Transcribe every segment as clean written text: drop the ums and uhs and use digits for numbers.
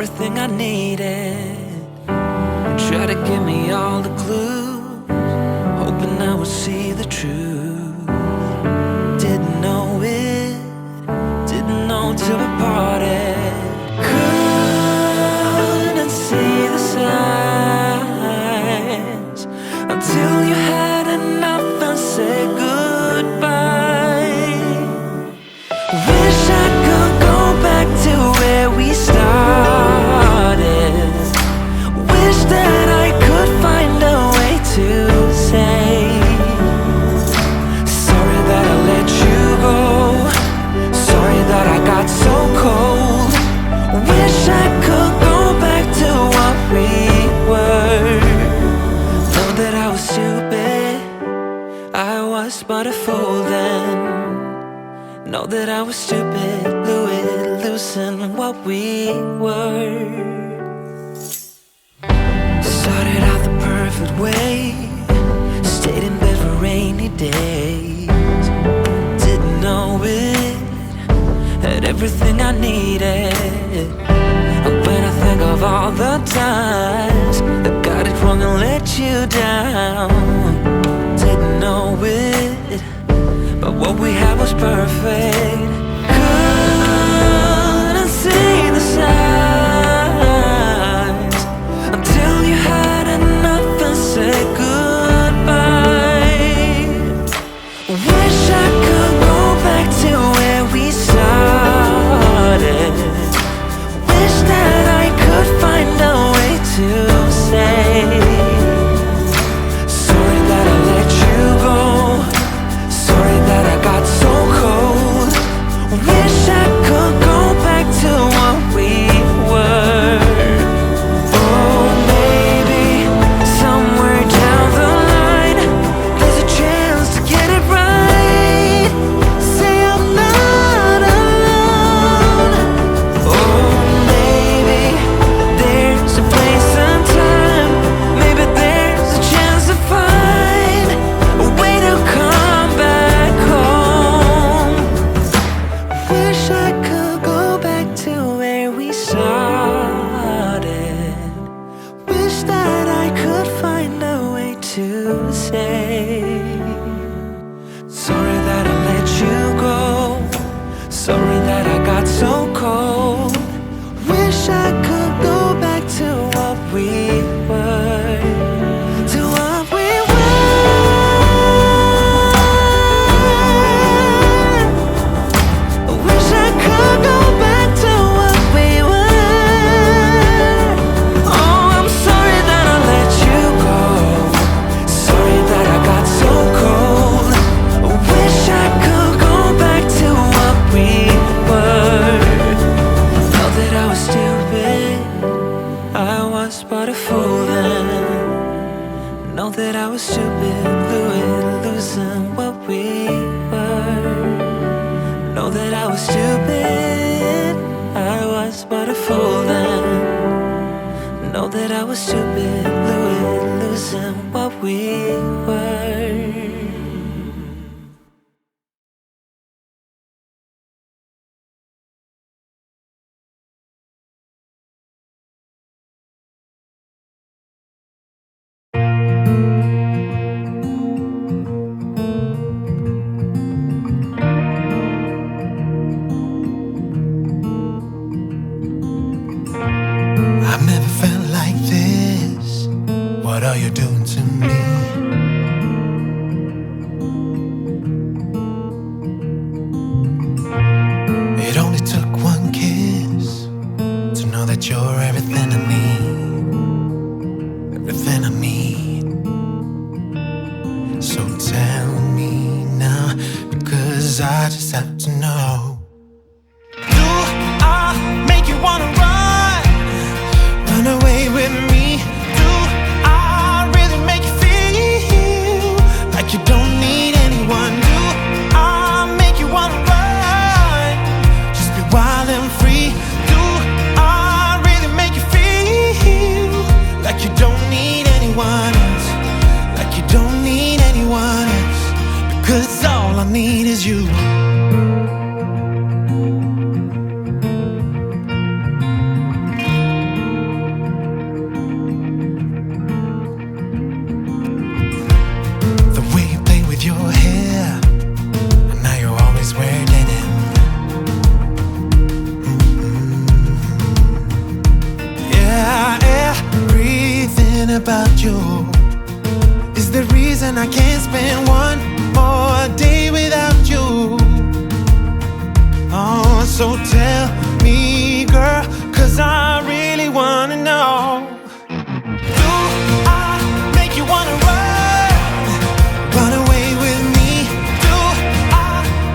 everything I needed. Try to give me all the clues, hoping I would see the truth. Didn't know it, didn't know till we parted. Couldn't see the signs until you had enough and said goodbye. Wish I could go back to where we started. Wish that I could find a way to say sorry that I let you go, sorry that I got so cold. Wish I could go back to what we were. Know that I was stupid, I was but a fool then. Know that I was stupid, blew it, losing what we were. Started out the perfect way, stayed in bed for rainy days. Didn't know it, had everything I needed. And when I think of all the times I got it wrong and let you down, didn't know it, but what we had was perfect. Couldn't see the signs until you had enough and said goodbye. Wish I could go back to where we started. Wish that I could find a way to say sorry that I let you go, sorry that I got so cold. Wish I could go back to what we were. Oh, maybe somewhere down the line there's a chance to get it right. Say I'm not alone. Oh, maybe there's a place and time. Maybe there's a chance to find a way to come back home. Wish I could go back to where we started. Wish that I could find a way to say sorry that I let you go, sorry that I got so cold. Wish I could go back to what we were, to what we were. Wish I could go back to what we were. Oh, I'm sorry that I let you go, sorry that I got so cold. Wish I could go back to what we were. Know that I was stupid, I was but a fool then. Know that I was stupid, blew it, losing what we were. Know that I was stupid, I was but a fool then. Know that I was stupid, blew it, losing what we were. I've never felt like this. What are you doing to me? It only took one kiss to know that you're everything I need, everything I need. So tell me now, because I just have to know. Do I make you wanna run away with me? Do I really make you feel like you don't need anyone? Do I make you wanna run, just be wild and free? Do I really make you feel like you don't need anyone else, like you don't need anyone else? Because all I need is you. about you is the reason I can't spend one more day without you. Oh, so tell me, girl, 'cause I really wanna know. Do I make you wanna run away with me? Do I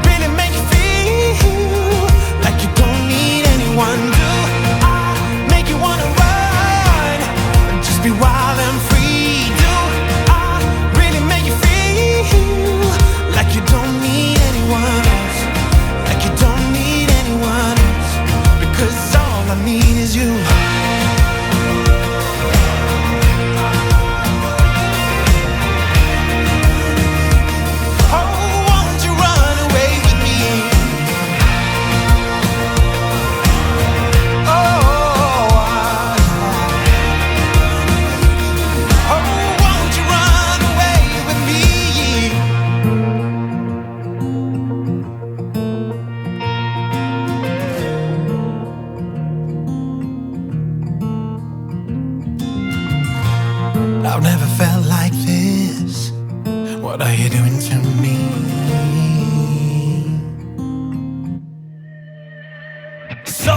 really make you feel like you don't need anyone? Do I make you wanna run, just be wild and free? Do I really make you feel like you don't need anyone else? Like you don't need anyone else? Because all I need is you. I've never felt like this. What are you doing to me? So